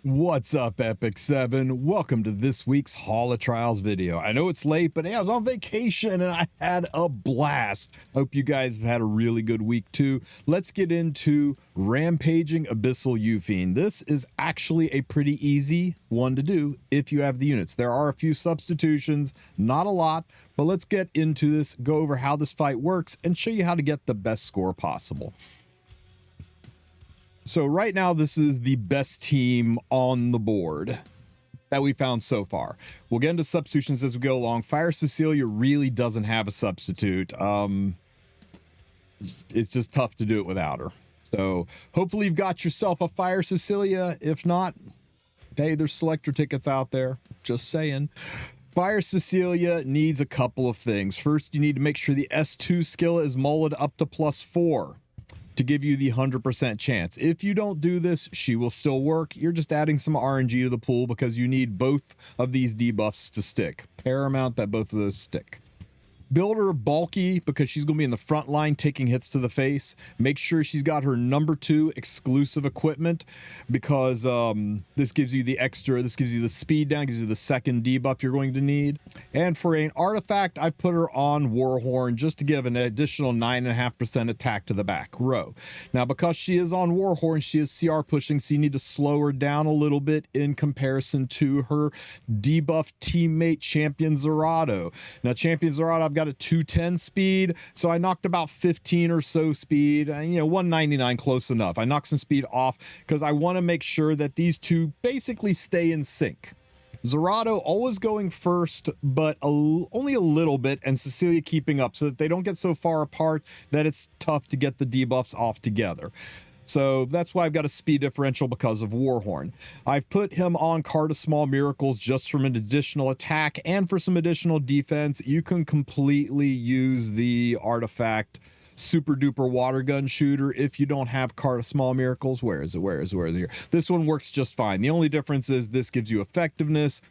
What's up, Epic 7? Welcome to this week's Hall of Trials video. I know it's late, but hey, I was on vacation and I had a blast. Hope you guys have had a really good week too. Let's get into Rampaging Abyssal Yufine. This is actually a pretty easy one to do if you have the units. There are a few substitutions, not a lot, but let's get into this, go over how this fight works, and show you how to get the best score possible. So right now, this is the best team on the board that we found so far. We'll get into substitutions as we go along. Fire Cecilia really doesn't have a substitute. It's just tough to do it without her. So hopefully you've got yourself a Fire Cecilia. If not, hey, there's selector tickets out there. Just saying. Fire Cecilia needs a couple of things. First, you need to make sure the S2 skill is mullited up to +4. to give you the 100% chance. If you don't do this, she will still work. You're just adding some RNG to the pool because you need both of these debuffs to stick. Paramount that both of those stick. Build her bulky because she's going to be in the front line taking hits to the face. Make sure she's got her #2 exclusive equipment because this gives you the extra, this gives you the speed down, gives you the second debuff you're going to need. And for an artifact, I put her on Warhorn just to give an additional 9.5% attack to the back row. Now, because she is on Warhorn, she is CR pushing, so you need to slow her down a little bit in comparison to her debuff teammate, Champion Zerato. Now, Champion Zerato, I've got a 210 speed, so I knocked about 15 or so speed, 199 close enough. I knocked some speed off because I want to make sure that these two basically stay in sync. Zerato always going first, but only a little bit, and Cecilia keeping up so that they don't get so far apart that it's tough to get the debuffs off together. So that's why I've got a speed differential because of Warhorn. I've put him on Card of Small Miracles just from an additional attack and for some additional defense. You can completely use the artifact Super Duper Water Gun Shooter if you don't have Card of Small Miracles. Where is it here? This one works just fine. The only difference is this gives you effectiveness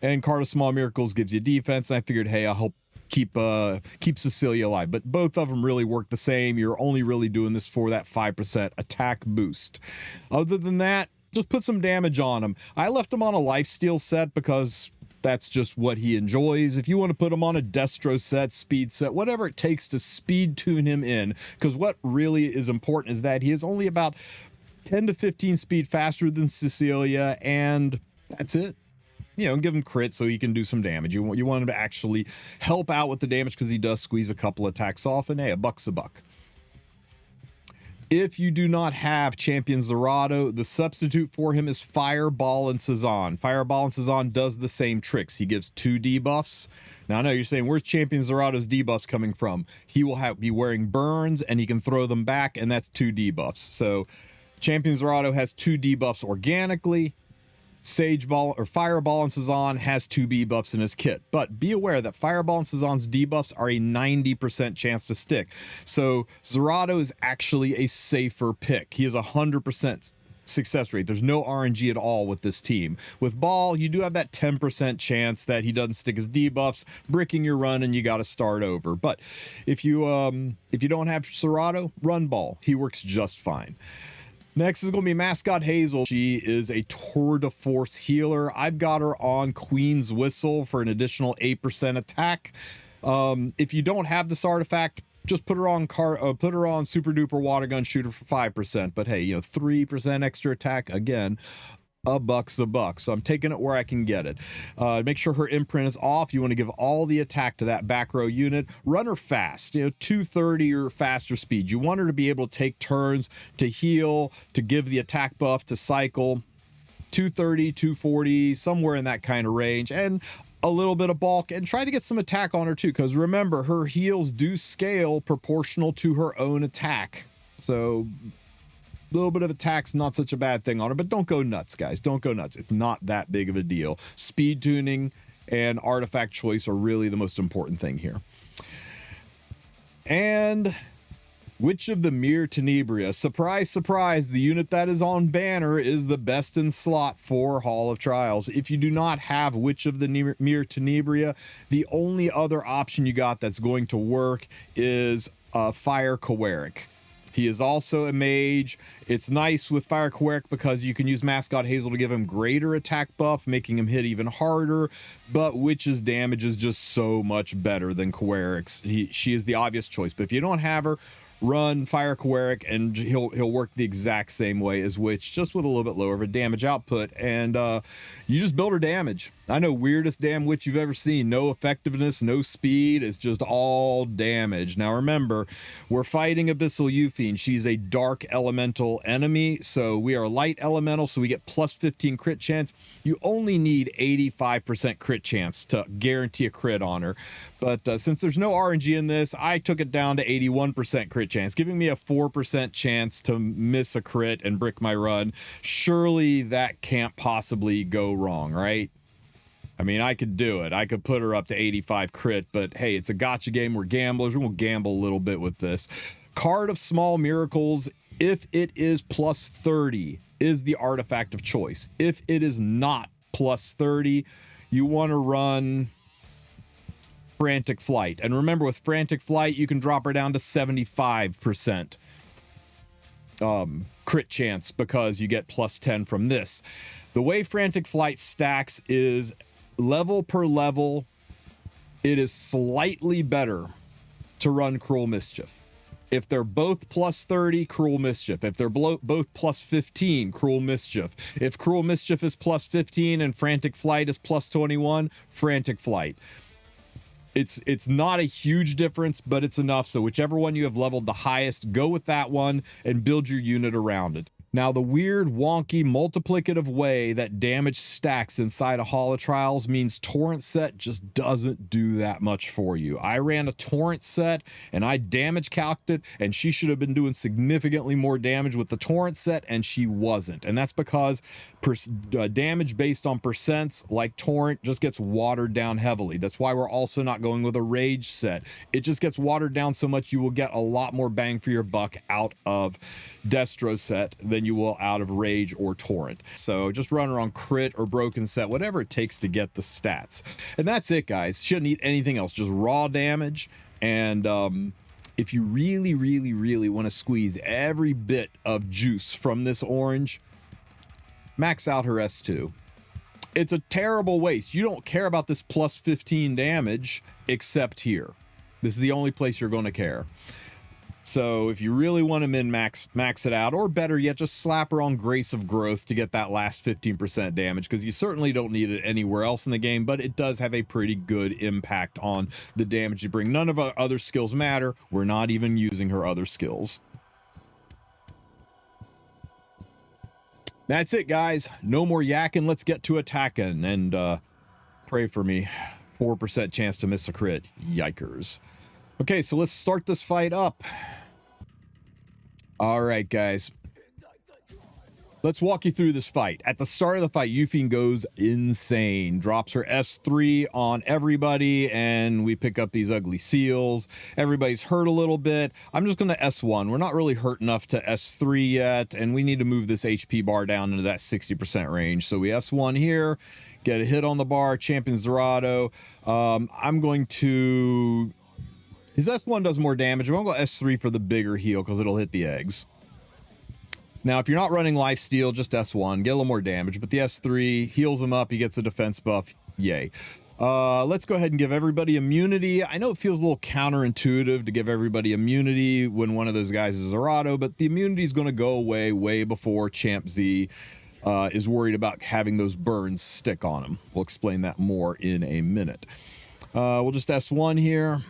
and Card of Small Miracles gives you defense. And I figured, hey, I'll help keep Cecilia alive, but both of them really work the same. You're only really doing this for that 5% attack boost. Other than that, just put some damage on him. I left him on a lifesteal set because that's just what he enjoys. If you want to put him on a destro set, speed set, whatever it takes to speed tune him in, because what really is important is that he is only about 10 to 15 speed faster than Cecilia, and that's it. Give him crit so he can do some damage. You want him to actually help out with the damage because he does squeeze a couple attacks off, and hey, a buck's a buck. If you do not have Champion Zerato, the substitute for him is Fireball and Cezanne. Fireball and Cezanne does the same tricks. He gives 2 debuffs. Now, I know you're saying, where's Champion Zerato's debuffs coming from? He will be wearing burns, and he can throw them back, and that's 2 debuffs. So Champion Zerato has 2 debuffs organically. Fireball and Cezanne has 2 debuffs in his kit, but be aware that Fireball and Cezanne's debuffs are a 90% chance to stick. So Zerato is actually a safer pick. He has 100% success rate. There's no RNG at all with this team. With Ball, you do have that 10% chance that he doesn't stick his debuffs, bricking your run, and you got to start over. But if you don't have Zerato, run Ball. He works just fine. Next is going to be Mascot Hazel. She is a tour de force healer. I've got her on Queen's Whistle for an additional 8% attack. If you don't have this artifact, just put her on Super Duper Water Gun Shooter for 5%. But hey, 3% extra attack again. A buck's a buck. So I'm taking it where I can get it. Make sure her imprint is off. You want to give all the attack to that back row unit. Run her fast, 230 or faster speed. You want her to be able to take turns to heal, to give the attack buff, to cycle. 230, 240, somewhere in that kind of range. And a little bit of bulk, and try to get some attack on her too, because remember, her heals do scale proportional to her own attack. So little bit of attack's not such a bad thing on her, but don't go nuts, guys. Don't go nuts. It's not that big of a deal. Speed tuning and artifact choice are really the most important thing here. And Witch of the Mere Tenebria. Surprise, surprise, the unit that is on banner is the best in slot for Hall of Trials. If you do not have Witch of the Mere Tenebria, the only other option you got that's going to work is Fire Coeric. He is also a mage. It's nice with Fire Cleric because you can use Mascot Hazel to give him greater attack buff, making him hit even harder, but Witch's damage is just so much better than Cleric's. She is the obvious choice, but if you don't have her, run Fire Cleric and he'll work the exact same way as Witch, just with a little bit lower of a damage output, and you just build her damage. I know, weirdest damn Witch you've ever seen. No effectiveness, no speed, it's just all damage. Now remember, we're fighting Abyssal Yufine. She's a dark elemental enemy, so we are light elemental, so we get plus 15 crit chance. You only need 85% crit chance to guarantee a crit on her, but since there's no RNG in this, I took it down to 81% crit chance, giving me a 4% chance to miss a crit and brick my run. Surely that can't possibly go wrong, right? I mean, I could do it. I could put her up to 85 crit, but hey, it's a gotcha game. We're gamblers. We'll gamble a little bit with this. Card of Small Miracles, if it is plus 30, is the artifact of choice. If it is not plus 30, you want to run Frantic Flight. And remember, with Frantic Flight, you can drop her down to 75% crit chance because you get plus 10 from this. The way Frantic Flight stacks is level per level. It is slightly better to run Cruel Mischief. If they're both plus 30, Cruel Mischief. If they're both plus 15, Cruel Mischief. If Cruel Mischief is plus 15 and Frantic Flight is plus 21, Frantic Flight. It's not a huge difference, but it's enough. So whichever one you have leveled the highest, go with that one and build your unit around it. Now, the weird, wonky, multiplicative way that damage stacks inside a Hall of Trials means Torrent set just doesn't do that much for you. I ran a Torrent set and I damage calced it, and she should have been doing significantly more damage with the Torrent set, and she wasn't. And that's because damage based on percents, like Torrent, just gets watered down heavily. That's why we're also not going with a Rage set. It just gets watered down so much you will get a lot more bang for your buck out of Destro set than you will out of Rage or Torrent. So just run her on crit or broken set, whatever it takes to get the stats. And that's it, guys. Shouldn't need anything else, just raw damage. And if you really, really, really want to squeeze every bit of juice from this orange, max out her S2. It's a terrible waste. You don't care about this plus 15 damage except here. This is the only place you're going to care. So if you really want to min-max, max it out, or better yet, just slap her on Grace of Growth to get that last 15% damage, because you certainly don't need it anywhere else in the game, but it does have a pretty good impact on the damage you bring. None of our other skills matter. We're not even using her other skills. That's it, guys. No more yakking. Let's get to attacking, and pray for me. 4% chance to miss a crit. Yikers. Okay, so let's start this fight up. All right, guys. Let's walk you through this fight. At the start of the fight, Yufine goes insane. Drops her S3 on everybody, and we pick up these ugly seals. Everybody's hurt a little bit. I'm just going to S1. We're not really hurt enough to S3 yet, and we need to move this HP bar down into that 60% range. So we S1 here, get a hit on the bar, Champion Zerato. I'm going to... His S1 does more damage. I'm going to go S3 for the bigger heal because it'll hit the eggs. Now, if you're not running Lifesteal, just S1. Get a little more damage. But the S3 heals him up. He gets a defense buff. Yay. Let's go ahead and give everybody immunity. I know it feels a little counterintuitive to give everybody immunity when one of those guys is Zerato, but the immunity is going to go away way before Champ Z is worried about having those burns stick on him. We'll explain that more in a minute. We'll just S1 here.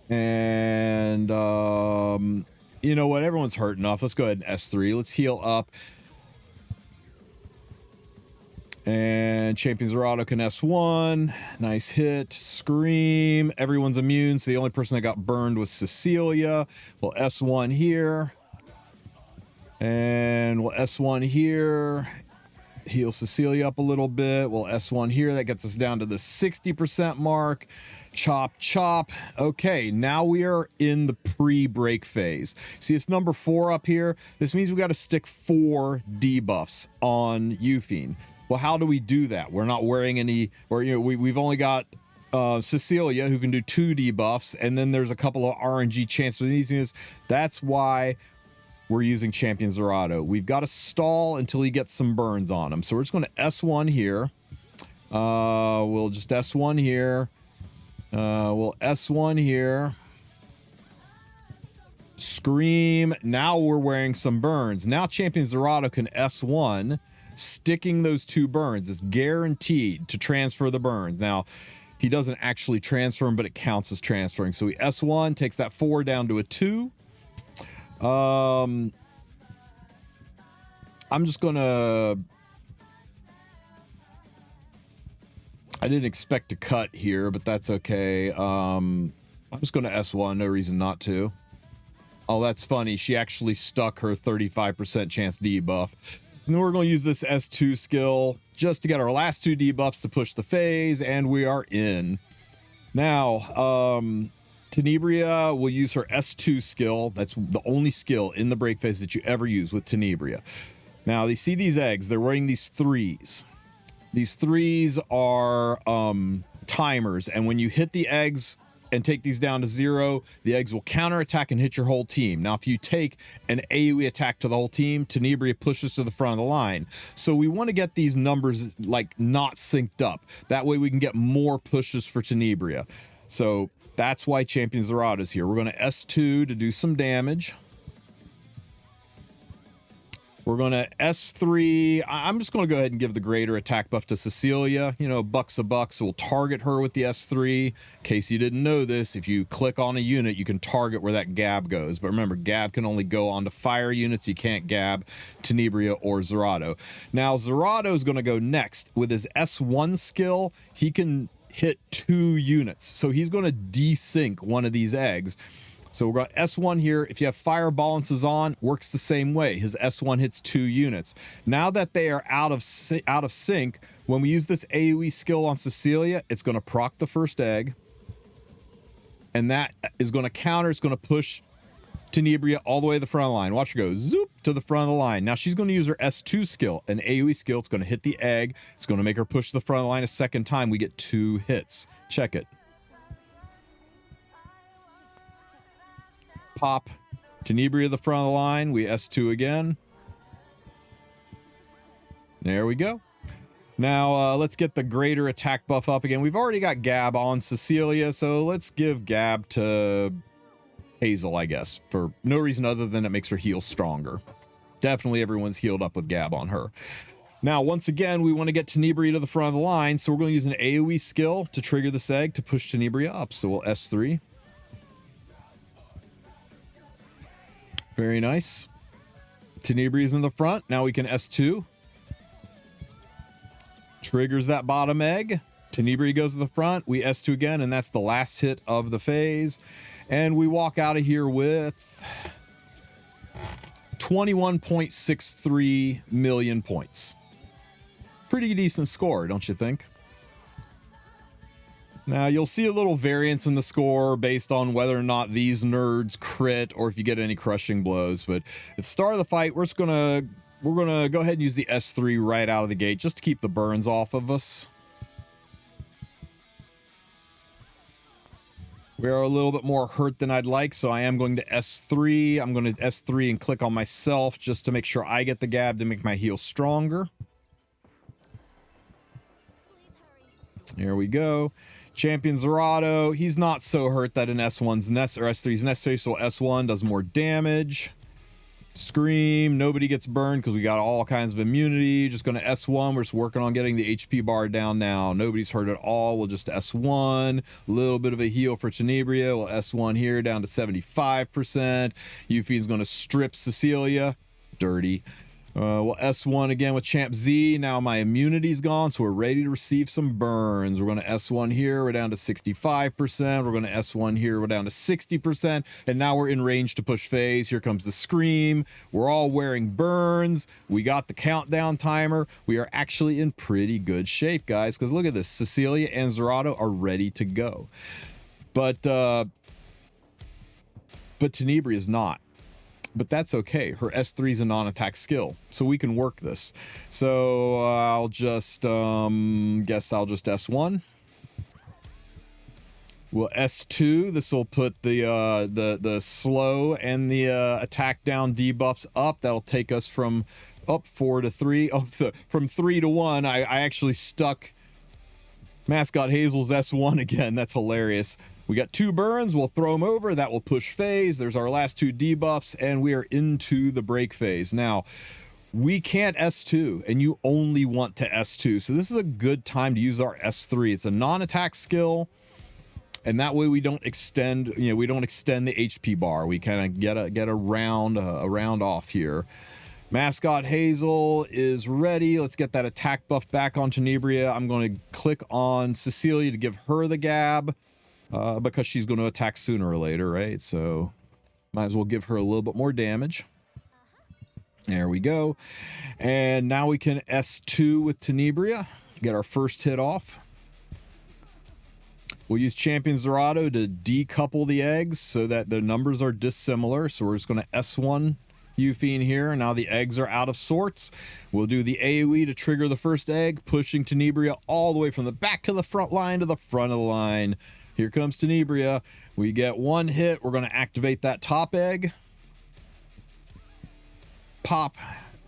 And you know what, everyone's hurt enough. Let's go ahead and S3. Let's heal up, and Champion Zerato can S1. Nice hit. Scream. Everyone's immune, so the only person that got burned was Cecilia. We'll S1 here, and we'll S1 here. Heal Cecilia up a little bit. We'll S1 here. That gets us down to the 60% mark. Chop, chop. Okay, now we are in the pre-break phase. See, it's number 4 up here. This means we got to stick 4 debuffs on Yufine. Well, how do we do that? We're not wearing any, or we've only got Cecilia, who can do 2 debuffs, and then there's a couple of RNG chances with these units. That's why we're using Champion Zerato. We've got to stall until he gets some burns on him. So we're just going to S1 here. We'll just S1 here. We'll S1 here. Scream. Now we're wearing some burns. Now Champion Zerato can S1, sticking those 2 burns. It's guaranteed to transfer the burns. Now, he doesn't actually transfer them, but it counts as transferring. So he S1, takes that 4 down to a 2. I'm just gonna... I didn't expect to cut here, but that's okay. I'm just gonna S1, no reason not to. Oh, that's funny. She actually stuck her 35% chance debuff. And then we're going to use this S2 skill just to get our last 2 debuffs to push the phase, and we are in. Now, Tenebria will use her S2 skill. That's the only skill in the break phase that you ever use with Tenebria. Now, they see these eggs. They're wearing these 3s. These 3s are timers, and when you hit the eggs and take these down to 0, the eggs will counterattack and hit your whole team. Now, if you take an AoE attack to the whole team, Tenebria pushes to the front of the line. So we want to get these numbers like not synced up. That way we can get more pushes for Tenebria. So that's why Champion Zerato is here. We're going to S2 to do some damage. We're going to S3. I'm just going to go ahead and give the greater attack buff to Cecilia. You know, buck's a buck, so we'll target her with the S3. In case you didn't know this, if you click on a unit, you can target where that Gab goes. But remember, Gab can only go onto fire units. You can't Gab Tenebria or Zerato. Now, Zerato is going to go next. With his S1 skill, he can hit 2 units. So he's going to desync one of these eggs. So we're going S1 here. If you have fire balances on, works the same way. His S1 hits 2 units. Now that they are out of sync, when we use this AoE skill on Cecilia, it's going to proc the first egg. And that is going to counter. It's going to push Tenebria all the way to the front of the line. Watch her go zoop to the front of the line. Now she's going to use her S2 skill, an AoE skill. It's going to hit the egg. It's going to make her push to the front of the line a second time. We get 2 hits. Check it. Pop Tenebria to the front of the line. We S2 again. There we go. Now let's get the greater attack buff up again. We've already got Gab on Cecilia, so let's give Gab to Hazel, I guess, for no reason other than it makes her heal stronger. Definitely everyone's healed up with Gab on her. Now, once again, we want to get Tenebria to the front of the line, so we're going to use an AoE skill to trigger this egg to push Tenebria up. So we'll S3. Very nice. Tenebria's in the front. Now we can S2. Triggers that bottom egg. Tenebria goes to the front. We S2 again, and that's the last hit of the phase. And we walk out of here with 21.63 million points. Pretty decent score, don't you think? Now, you'll see a little variance in the score based on whether or not these nerds crit or if you get any crushing blows. But at the start of the fight, we're gonna go ahead and use the S3 right out of the gate just to keep the burns off of us. We are a little bit more hurt than I'd like, so I am going to S3. I'm going to S3 and click on myself just to make sure I get the Gab to make my heal stronger. Here we go. Champion Zerato, he's not so hurt that an S1's or S3 is necessary, so S1 does more damage. Scream, nobody gets burned because we got all kinds of immunity. Just going to S1. We're just working on getting the HP bar down now. Nobody's hurt at all. We'll just S1. A little bit of a heal for Tenebria. We'll S1 here down to 75%. Yufine's going to strip Cecilia. Dirty. We'll S1 again with Champ Z. Now my immunity's gone, so we're ready to receive some burns. We're going to S1 here. We're down to 65%. We're going to S1 here. We're down to 60%. And now we're in range to push phase. Here comes the scream. We're all wearing burns. We got the countdown timer. We are actually in pretty good shape, guys, because look at this. Cecilia and Zerato are ready to go. But Tenebria is not. But that's okay. Her S3 is a non-attack skill, so we can work this. So I'll just guess I'll just S1. We'll S2. This will put the slow and the attack down debuffs up. That'll take us from up 4 to 3. Oh, from 3 to 1. I actually stuck Mascot Hazel's S1 again. That's hilarious. We got 2 burns. We'll throw them over. That will push phase. There's our last 2 debuffs, and we are into the break phase. Now, we can't S2, and you only want to S2. So this is a good time to use our S3. It's a non-attack skill. And that way we don't extend, we don't extend the HP bar. We kind of get a round off here. Mascot Hazel is ready. Let's get that attack buff back on Tenebria. I'm going to click on Cecilia to give her the gab because she's going to attack sooner or later, right? So might as well give her a little bit more damage. There we go. And now we can S2 with Tenebria. Get our first hit off. We'll use Champion Zerato to decouple the eggs so that the numbers are dissimilar. So we're just going to S1 Yufine here. Now the eggs are out of sorts. We'll do the AoE to trigger the first egg, pushing Tenebria all the way from the back of the front line to the front of the line. Here comes Tenebria. We get 1 hit. We're going to activate that top egg. Pop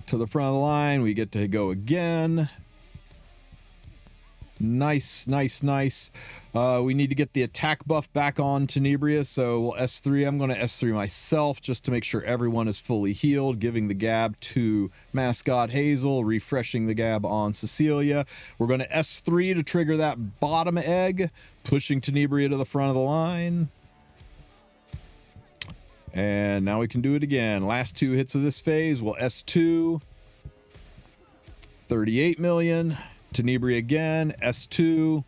to the front of the line. We get to go again. Nice, nice, nice. We need to get the attack buff back on Tenebria, so we'll S3. I'm going to S3 myself just to make sure everyone is fully healed, giving the gab to Mascot Hazel, refreshing the gab on Cecilia. We're going to S3 to trigger that bottom egg, pushing Tenebria to the front of the line. And now we can do it again. Last 2 hits of this phase. We'll S2. 38 million. Tenebria again, S2.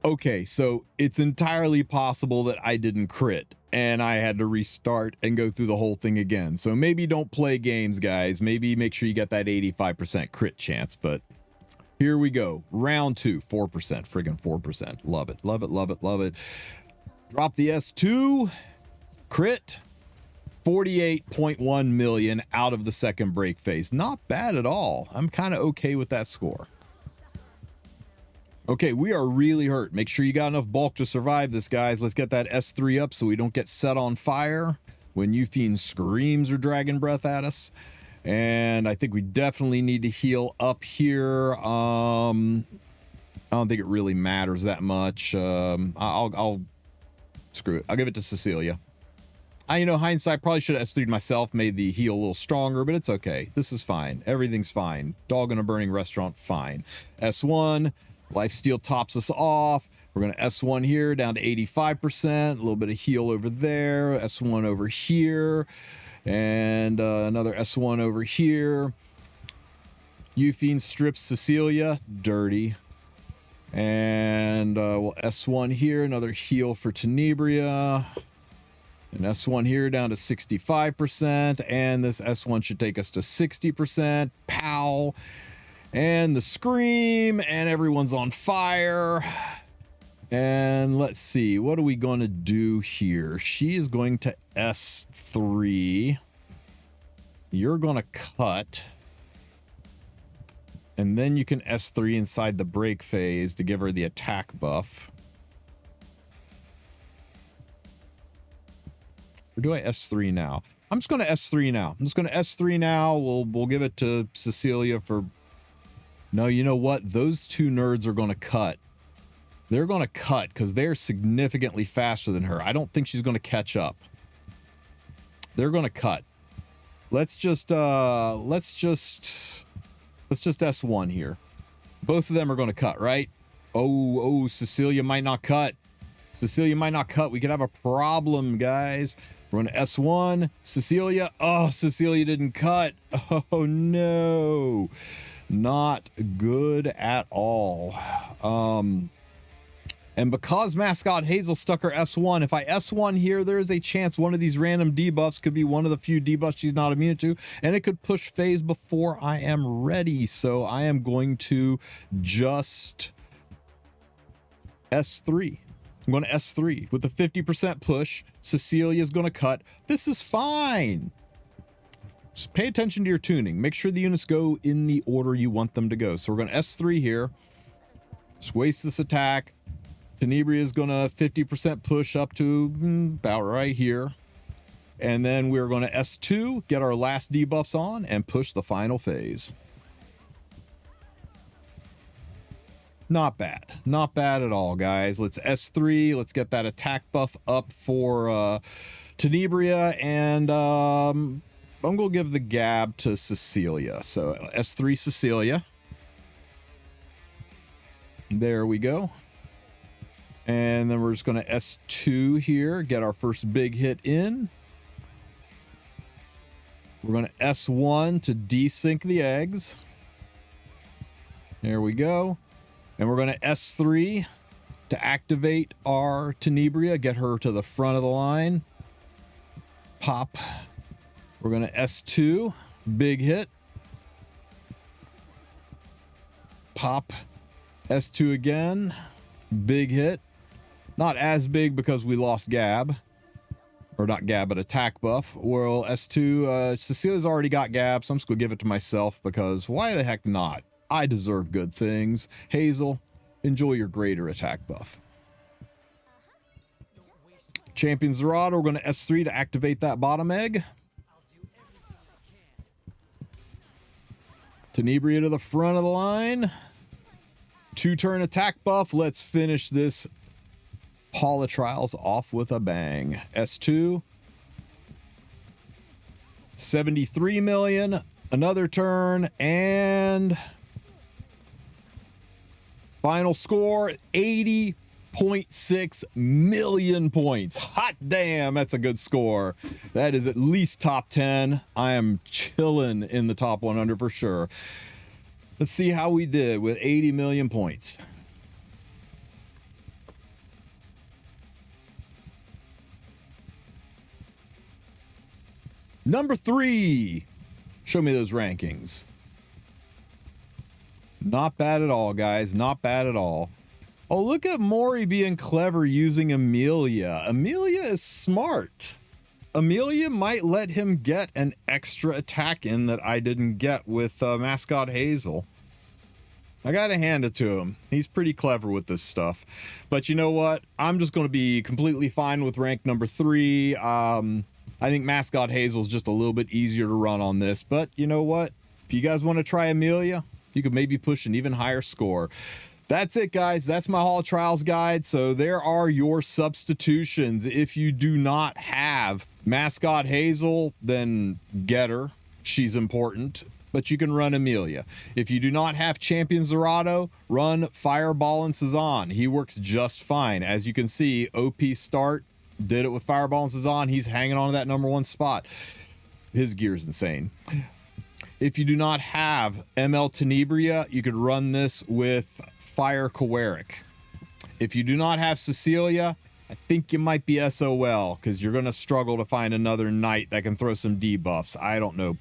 Okay, so it's entirely possible that I didn't crit and I had to restart and go through the whole thing again. So maybe don't play games, guys. Maybe make sure you get that 85% crit chance, but here we go. Round 2, 4%, friggin' 4%. Love it, love it, love it, love it. Drop the S2, crit. 48.1 million out of the second break phase. Not bad at all. I'm kind of okay with that score. Okay, we are really hurt. Make sure you got enough bulk to survive this, guys. Let's get that S3 up so we don't get set on fire when Yufine screams or dragon breath at us. And I think we definitely need to heal up here. I don't think it really matters that much. I'll screw it. I'll give it to Cecilia. Hindsight, probably should have S3'd myself, made the heal a little stronger, but it's okay. This is fine. Everything's fine. Dog in a burning restaurant, fine. S1, Lifesteal tops us off. We're going to S1 here down to 85%. A little bit of heal over there. S1 over here. And another S1 over here. Yufine strips Cecilia. Dirty. And we'll S1 here. Another heal for Tenebria. And S1 here down to 65%, and this S1 should take us to 60%. Pow! And the scream, and everyone's on fire. And let's see, what are we going to do here? She is going to S3. You're going to cut. And then you can S3 inside the break phase to give her the attack buff. Or do I S3 now? I'm just going to S3 now. I'm just going to S3 now. We'll give it to Cecilia for... No, you know what? Those 2 nerds are going to cut. They're going to cut because they're significantly faster than her. I don't think she's going to catch up. They're going to cut. Let's just S1 here. Both of them are going to cut, right? Oh, Cecilia might not cut. Cecilia might not cut. We could have a problem, guys. We're going to S1. Cecilia. Oh, Cecilia didn't cut. Oh, no. Not good at all. And because Mascot Hazel stuck her S1, if I S1 here, there is a chance one of these random debuffs could be one of the few debuffs she's not immune to, and it could push phase before I am ready. So I am going to just S3. I'm going to S3 with the 50% push. Cecilia is going to cut. This is fine. Just pay attention to your tuning. Make sure the units go in the order you want them to go. So we're going to S3 here. Just waste this attack. Tenebria is going to 50% push up to about right here. And then we're going to S2, get our last debuffs on, and push the final phase. Not bad. Not bad at all, guys. Let's S3. Let's get that attack buff up for Tenebria. And I'm going to give the gab to Cecilia. So S3 Cecilia. There we go. And then we're just going to S2 here, get our first big hit in. We're going to S1 to desync the eggs. There we go. And we're going to S3 to activate our Tenebria, get her to the front of the line. Pop. We're going to S2, big hit. Pop. S2 again, big hit. Not as big because we lost Gab. Or not Gab, but attack buff. Well, S2, Cecilia's already got Gab, so I'm just going to give it to myself because why the heck not? I deserve good things. Hazel, enjoy your greater attack buff. Champion Zerata, we're going to S3 to activate that bottom egg. Tenebria to the front of the line. 2-turn attack buff. Let's finish this Hall of Trials off with a bang. S2. 73 million. Another turn. And final score, 80.6 million points. Hot damn, that's a good score. That is at least top 10. I am chilling in the top 100 for sure. Let's see how we did with 80 million points. Number 3. Show me those rankings. Not bad at all, guys. Not bad at all. Oh, look at Maury being clever using Amelia. Amelia is smart. Amelia might let him get an extra attack in that I didn't get with Mascot Hazel. I gotta hand it to him. He's pretty clever with this stuff. But you know what? I'm just going to be completely fine with rank number 3. I think Mascot Hazel's just a little bit easier to run on this. But you know what? If you guys want to try Amelia, you could maybe push an even higher score. That's it, guys. That's my Hall of Trials guide. So there are your substitutions. If you do not have Mascot Hazel, then get her. She's important. But you can run Amelia. If you do not have Champion Zerato, run Fireball and Cezanne. He works just fine. As you can see, OP start, did it with Fireball and Cezanne. He's hanging on to that number 1 spot. His gear's insane. If you do not have ML Tenebria, you could run this with Fire Kawaric. If you do not have Cecilia, I think you might be SOL because you're going to struggle to find another knight that can throw some debuffs. I don't know.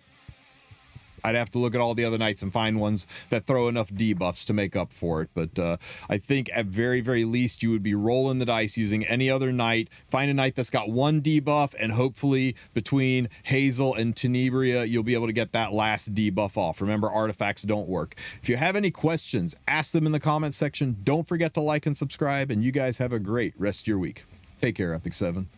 I'd have to look at all the other knights and find ones that throw enough debuffs to make up for it. But I think at very, very least, you would be rolling the dice using any other knight. Find a knight that's got 1 debuff, and hopefully between Hazel and Tenebria, you'll be able to get that last debuff off. Remember, artifacts don't work. If you have any questions, ask them in the comments section. Don't forget to like and subscribe, and you guys have a great rest of your week. Take care, Epic 7.